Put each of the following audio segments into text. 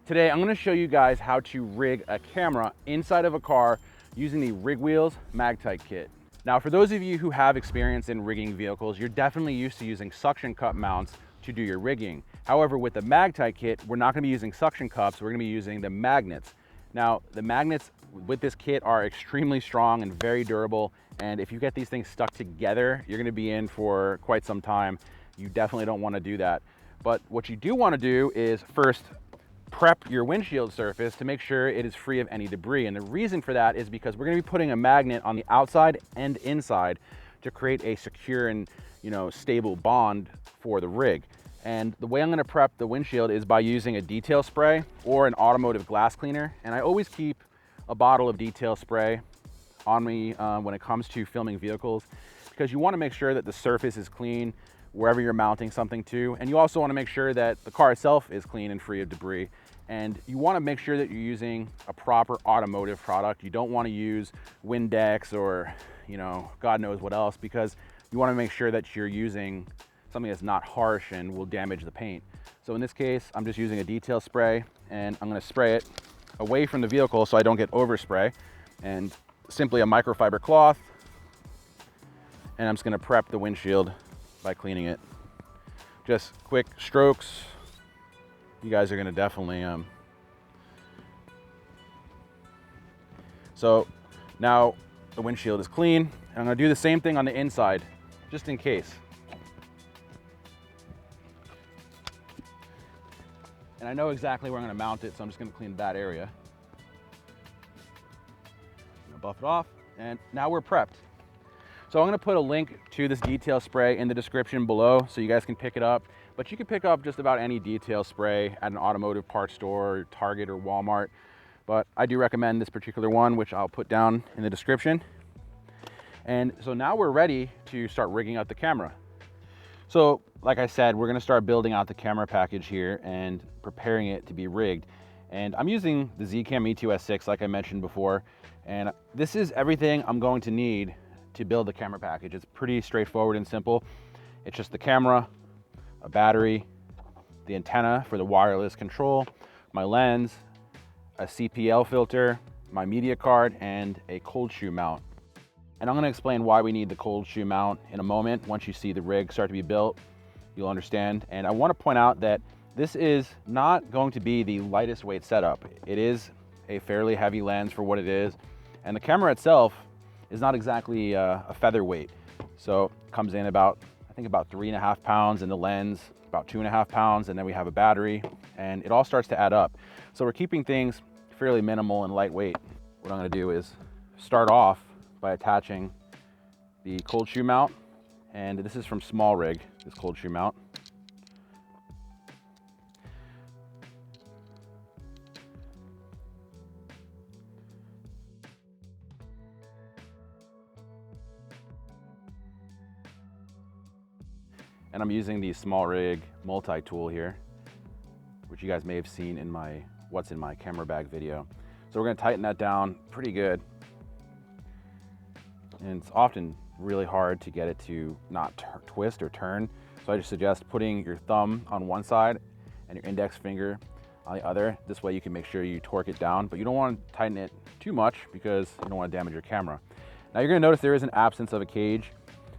Today, I'm gonna show you guys how to rig a camera inside of a car using the Rigwheels Magtight kit. Now, for those of you who have experience in rigging vehicles, you're definitely used to using suction cup mounts to do your rigging. However, with the Magtight kit, we're not gonna be using suction cups, we're gonna be using the magnets. Now, the magnets with this kit are extremely strong and very durable, and if you get these things stuck together, you're gonna be in for quite some time. You definitely don't wanna do that. But what you do wanna do is first prep your windshield surface to make sure it is free of any debris. And the reason for that is because we're gonna be putting a magnet on the outside and inside to create a secure and stable bond for the rig. And the way I'm gonna prep the windshield is by using a detail spray or an automotive glass cleaner. And I always keep a bottle of detail spray on me when it comes to filming vehicles, because you wanna make sure that the surface is clean wherever you're mounting something to. And you also wanna make sure that the car itself is clean and free of debris. And you wanna make sure that you're using a proper automotive product. You don't wanna use Windex or God knows what else, because you wanna make sure that you're using something that's not harsh and will damage the paint. So in this case, I'm just using a detail spray, and I'm gonna spray it away from the vehicle so I don't get overspray, and simply a microfiber cloth, and I'm just gonna prep the windshield by cleaning it. Just quick strokes. You guys are gonna definitely So now the windshield is clean, and I'm gonna do the same thing on the inside, just in case. And I know exactly where I'm gonna mount it, so I'm just gonna clean that area. I'm gonna buff it off, and now we're prepped. So I'm gonna put a link to this detail spray in the description below so you guys can pick it up. But you can pick up just about any detail spray at an automotive parts store, Target or Walmart. But I do recommend this particular one, which I'll put down in the description. And so now we're ready to start rigging out the camera. So like I said, we're gonna start building out the camera package here and preparing it to be rigged. And I'm using the Zcam E2S6 like I mentioned before. And this is everything I'm going to need to build the camera package. It's pretty straightforward and simple. It's just the camera, a battery, the antenna for the wireless control, my lens, a CPL filter, my media card, and a cold shoe mount. And I'm gonna explain why we need the cold shoe mount in a moment. Once you see the rig start to be built, you'll understand. And I wanna point out that this is not going to be the lightest weight setup. It is a fairly heavy lens for what it is. And the camera itself is not exactly a featherweight. So it comes in about, I think about 3.5 pounds, and the lens about 2.5 pounds, and then we have a battery, and it all starts to add up. So we're keeping things fairly minimal and lightweight. What I'm gonna do is start off by attaching the cold shoe mount, and this is from Small Rig, this cold shoe mount. And I'm using the Small Rig multi-tool here, which you guys may have seen in my what's in my camera bag video. So we're gonna tighten that down pretty good. And it's often really hard to get it to not twist or turn. So I just suggest putting your thumb on one side and your index finger on the other. This way you can make sure you torque it down, but you don't want to tighten it too much because you don't want to damage your camera. Now you're gonna notice there is an absence of a cage,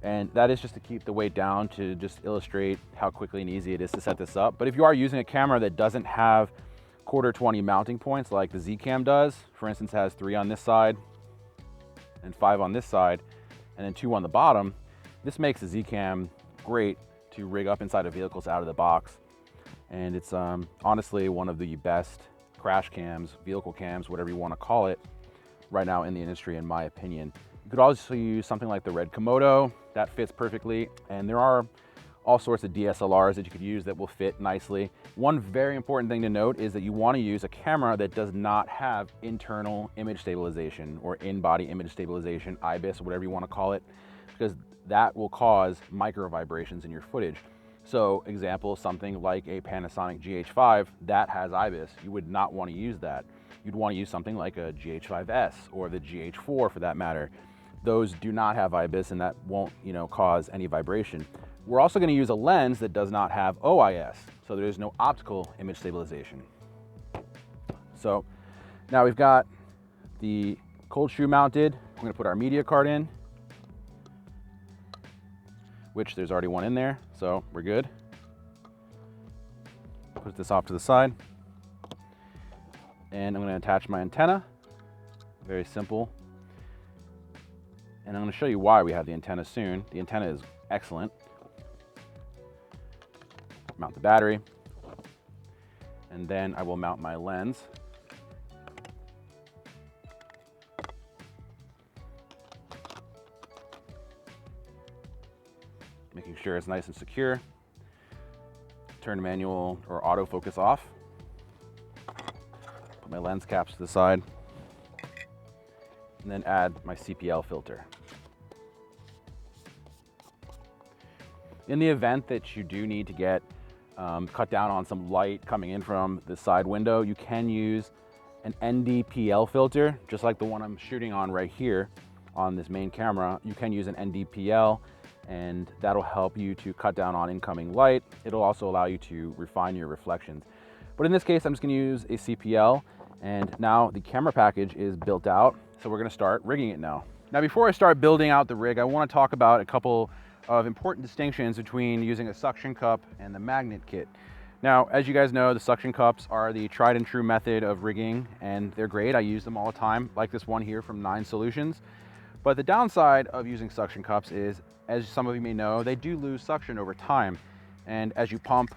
and that is just to keep the weight down, to just illustrate how quickly and easy it is to set this up. But if you are using a camera that doesn't have 1/4-20 mounting points like the Zcam does, for instance, has 3 on this side and 5 on this side, and then 2 on the bottom, this makes the Zcam great to rig up inside of vehicles out of the box. And it's honestly one of the best crash cams, vehicle cams, whatever you want to call it, right now in the industry, in my opinion. You could also use something like the red Komodo. That fits perfectly. And there are all sorts of DSLRs that you could use that will fit nicely. One very important thing to note is that you want to use a camera that does not have internal image stabilization or in-body image stabilization, IBIS, whatever you want to call it, because that will cause micro vibrations in your footage. So example, something like a Panasonic GH5 that has IBIS, you would not want to use that. You'd want to use something like a GH5S or the GH4 for that matter. Those do not have IBIS, and that won't, cause any vibration. We're also going to use a lens that does not have OIS, so there is no optical image stabilization. So now we've got the cold shoe mounted. I'm gonna put our media card in, which there's already one in there, so we're good. Put this off to the side. And I'm gonna attach my antenna. Very simple. And I'm gonna show you why we have the antenna soon. The antenna is excellent. Mount the battery. And then I will mount my lens. Making sure it's nice and secure. Turn manual or autofocus off. Put my lens caps to the side. And then add my CPL filter. In the event that you do need to get cut down on some light coming in from the side window, you can use an NDPL filter, just like the one I'm shooting on right here on this main camera. You can use an NDPL, and that'll help you to cut down on incoming light. It'll also allow you to refine your reflections. But in this case, I'm just gonna use a CPL, and now the camera package is built out, so we're gonna start rigging it now. Now, before I start building out the rig, I wanna talk about a couple of important distinctions between using a suction cup and the magnet kit. Now, as you guys know, the suction cups are the tried and true method of rigging, and they're great. I use them all the time, like this one here from 9 Solutions. But the downside of using suction cups is, as some of you may know, they do lose suction over time. And as you pump,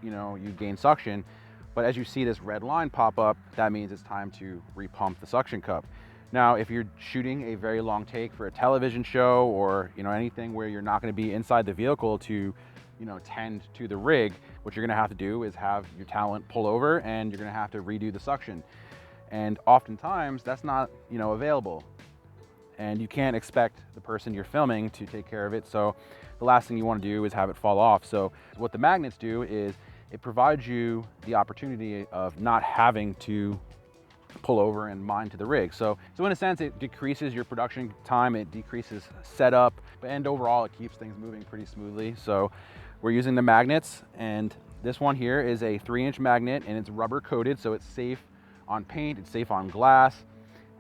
you gain suction. But as you see this red line pop up, that means it's time to repump the suction cup. Now, if you're shooting a very long take for a television show or anything where you're not going to be inside the vehicle to tend to the rig, what you're going to have to do is have your talent pull over, and you're going to have to redo the suction. And oftentimes that's not available, and you can't expect the person you're filming to take care of it. So the last thing you want to do is have it fall off. So what the magnets do is it provides you the opportunity of not having to pull over and mine to the rig. So in a sense, it decreases your production time, it decreases setup, and overall it keeps things moving pretty smoothly. So we're using the magnets, and this one here is a 3-inch magnet, and it's rubber coated, so it's safe on paint, it's safe on glass,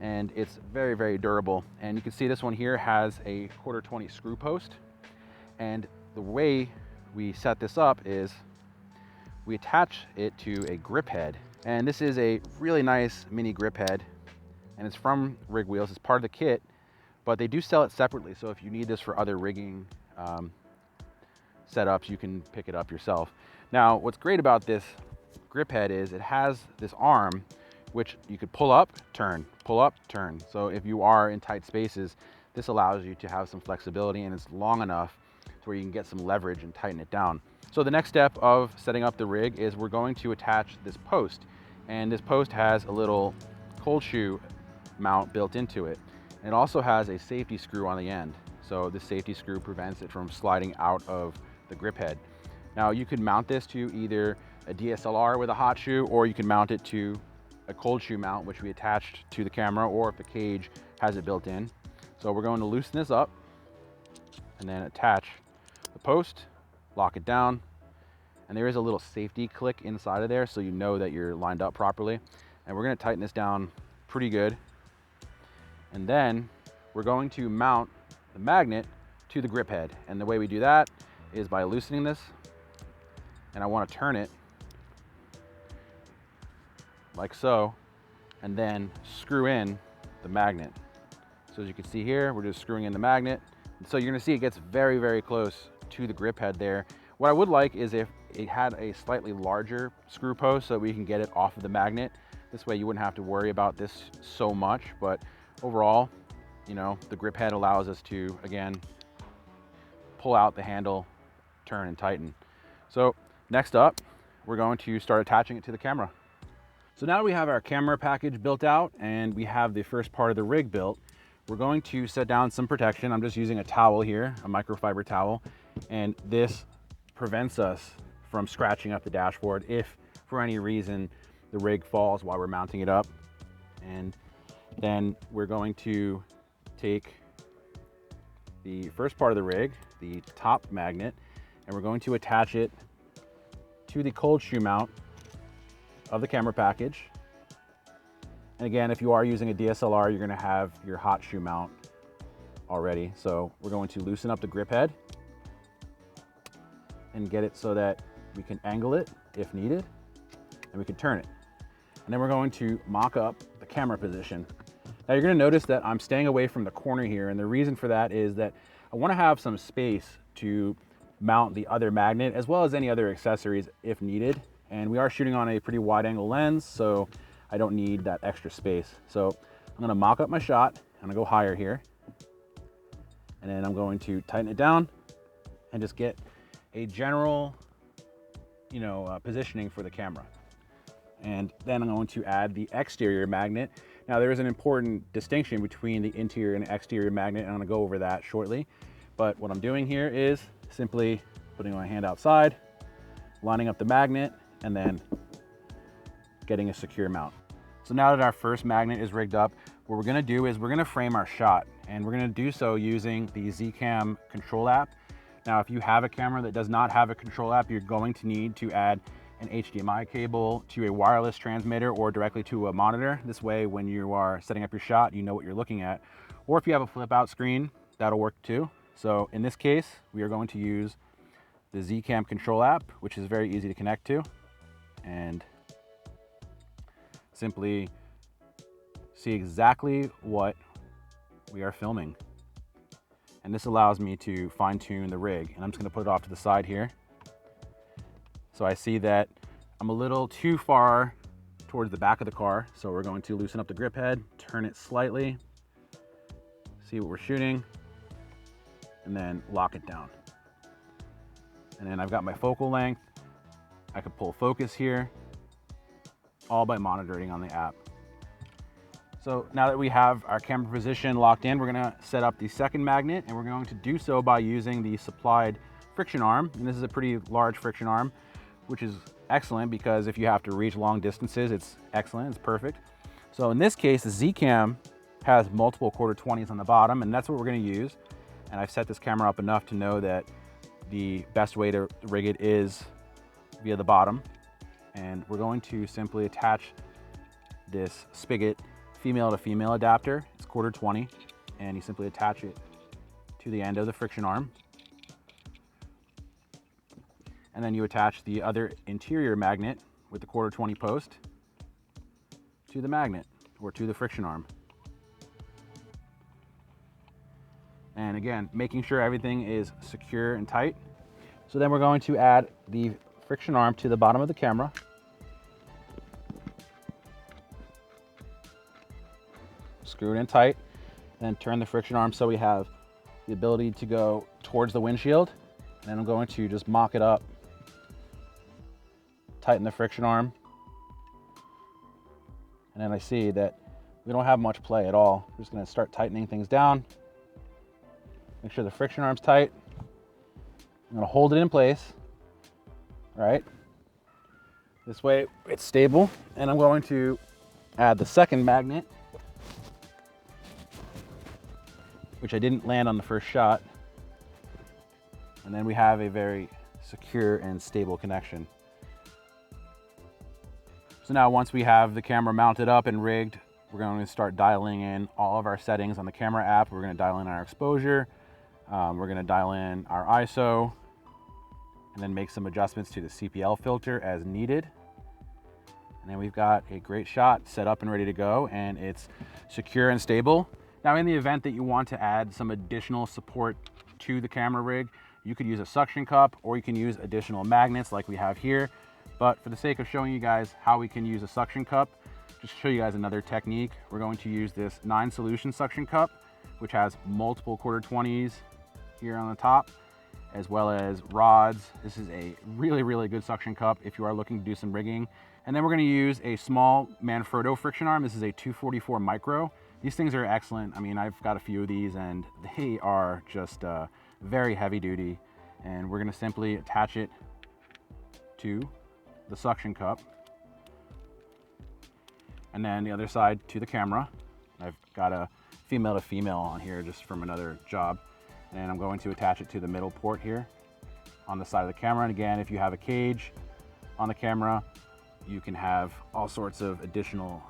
and it's very, very durable. And you can see this one here has a 1/4-20 screw post, and the way we set this up is we attach it to a grip head. And this is a really nice mini grip head, and it's from Rigwheels. It's part of the kit, but they do sell it separately. So if you need this for other rigging setups, you can pick it up yourself. Now, what's great about this grip head is it has this arm, which you could pull up, turn, pull up, turn. So if you are in tight spaces, this allows you to have some flexibility, and it's long enough to where you can get some leverage and tighten it down. So the next step of setting up the rig is we're going to attach this post. And this post has a little cold shoe mount built into it. It also has a safety screw on the end. So this safety screw prevents it from sliding out of the grip head. Now, you could mount this to either a DSLR with a hot shoe, or you can mount it to a cold shoe mount, which we attached to the camera, or if the cage has it built in. So we're going to loosen this up and then attach the post, lock it down. And there is a little safety click inside of there, so you know that you're lined up properly. And we're gonna tighten this down pretty good. And then we're going to mount the magnet to the grip head. And the way we do that is by loosening this, and I wanna turn it like so, and then screw in the magnet. So as you can see here, we're just screwing in the magnet. So you're gonna see it gets very, very close to the grip head there. What I would like is if it had a slightly larger screw post so we can get it off of the magnet. This way you wouldn't have to worry about this so much, but overall, the grip head allows us to, again, pull out the handle, turn and tighten. So next up, we're going to start attaching it to the camera. So now we have our camera package built out and we have the first part of the rig built. We're going to set down some protection. I'm just using a towel here, a microfiber towel, and this prevents us from scratching up the dashboard if for any reason the rig falls while we're mounting it up. And then we're going to take the first part of the rig, the top magnet, and we're going to attach it to the cold shoe mount of the camera package. And again, if you are using a DSLR, you're gonna have your hot shoe mount already. So we're going to loosen up the grip head and get it so that we can angle it if needed, and we can turn it. And then we're going to mock up the camera position. Now you're gonna notice that I'm staying away from the corner here, and the reason for that is that I wanna have some space to mount the other magnet as well as any other accessories if needed. And we are shooting on a pretty wide angle lens, so I don't need that extra space. So I'm gonna mock up my shot. I'm gonna go higher here. And then I'm going to tighten it down and just get a general, positioning for the camera. And then I'm going to add the exterior magnet. Now there is an important distinction between the interior and exterior magnet, and I'm gonna go over that shortly. But what I'm doing here is simply putting my hand outside, lining up the magnet, and then getting a secure mount. So now that our first magnet is rigged up, what we're gonna do is we're gonna frame our shot, and we're gonna do so using the Zcam control app. Now, if you have a camera that does not have a control app, you're going to need to add an HDMI cable to a wireless transmitter or directly to a monitor. This way, when you are setting up your shot, you know what you're looking at. Or if you have a flip out screen, that'll work too. So in this case, we are going to use the Zcam control app, which is very easy to connect to, and simply see exactly what we are filming. And this allows me to fine tune the rig. And I'm just gonna put it off to the side here. So I see that I'm a little too far towards the back of the car. So we're going to loosen up the grip head, turn it slightly, see what we're shooting, and then lock it down. And then I've got my focal length. I could pull focus here, all by monitoring on the app. So now that we have our camera position locked in, we're gonna set up the second magnet, and we're going to do so by using the supplied friction arm. And this is a pretty large friction arm, which is excellent because if you have to reach long distances, it's excellent, it's perfect. So in this case, the Zcam has multiple 1/4-20s on the bottom, and that's what we're gonna use. And I've set this camera up enough to know that the best way to rig it is via the bottom. And we're going to simply attach this spigot female to female adapter. It's 1/4-20, and you simply attach it to the end of the friction arm. And then you attach the other interior magnet with the 1/4-20 post to the magnet or to the friction arm. And again, making sure everything is secure and tight. So then we're going to add the friction arm to the bottom of the camera. Screw it in tight, then turn the friction arm so we have the ability to go towards the windshield. And then I'm going to just mock it up, tighten the friction arm. And then I see that we don't have much play at all. We're just gonna start tightening things down. Make sure the friction arm's tight. I'm gonna hold it in place, right? This way it's stable. And I'm going to add the second magnet, which I didn't land on the first shot. And then we have a very secure and stable connection. So now once we have the camera mounted up and rigged, we're going to start dialing in all of our settings on the camera app. We're gonna dial in our exposure. We're gonna dial in our ISO, and then make some adjustments to the CPL filter as needed. And then we've got a great shot set up and ready to go, and it's secure and stable. Now, in the event that you want to add some additional support to the camera rig, you could use a suction cup, or you can use additional magnets like we have here. But for the sake of showing you guys how we can use a suction cup, just to show you guys another technique, we're going to use this 9-solution suction cup, which has multiple 1/4-20s here on the top, as well as rods. This is a really, really good suction cup if you are looking to do some rigging. And then we're gonna use a small Manfrotto friction arm. This is a 244 micro. These things are excellent. I mean, I've got a few of these and they are just very heavy duty. And we're gonna simply attach it to the suction cup. And then the other side to the camera. I've got a female to female on here just from another job. And I'm going to attach it to the middle port here on the side of the camera. And again, if you have a cage on the camera, you can have all sorts of additional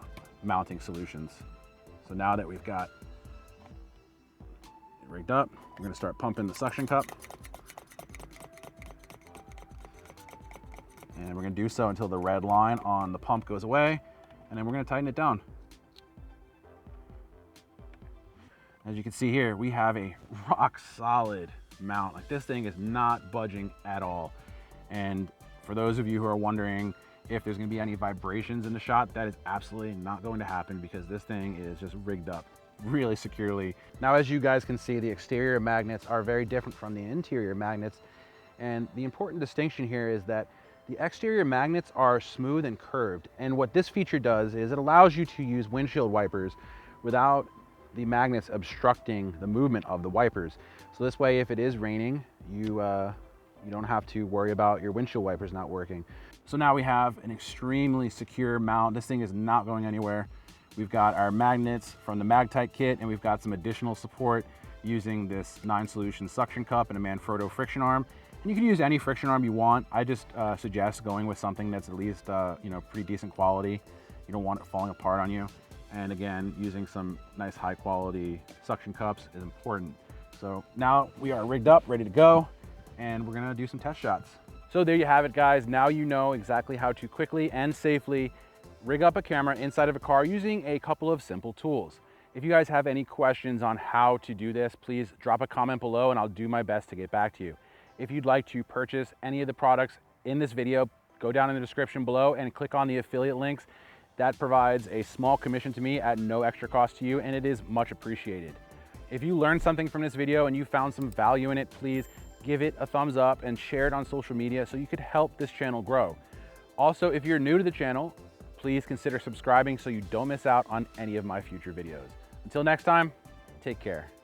mounting solutions. So now that we've got it rigged up, we're going to start pumping the suction cup. And we're going to do so until the red line on the pump goes away, and then we're going to tighten it down. As you can see here, we have a rock solid mount. Like, this thing is not budging at all. And for those of you who are wondering if there's going to be any vibrations in the shot, that is absolutely not going to happen, because this thing is just rigged up really securely. Now, as you guys can see, the exterior magnets are very different from the interior magnets. And the important distinction here is that the exterior magnets are smooth and curved. And what this feature does is it allows you to use windshield wipers without the magnets obstructing the movement of the wipers. So this way, if it is raining, you don't have to worry about your windshield wipers not working. So now we have an extremely secure mount. This thing is not going anywhere. We've got our magnets from the Magtight kit, and we've got some additional support using this 9-solution suction cup and a Manfrotto friction arm. And you can use any friction arm you want. I just suggest going with something that's at least pretty decent quality. You don't want it falling apart on you. And again, using some nice high quality suction cups is important. So now we are rigged up, ready to go, and we're gonna do some test shots. So there you have it, guys. Now you know exactly how to quickly and safely rig up a camera inside of a car using a couple of simple tools. If you guys have any questions on how to do this, please drop a comment below and I'll do my best to get back to you. If you'd like to purchase any of the products in this video, go down in the description below and click on the affiliate links. That provides a small commission to me at no extra cost to you, and it is much appreciated. If you learned something from this video and you found some value in it, please give it a thumbs up and share it on social media so you could help this channel grow. Also, if you're new to the channel, please consider subscribing so you don't miss out on any of my future videos. Until next time, take care.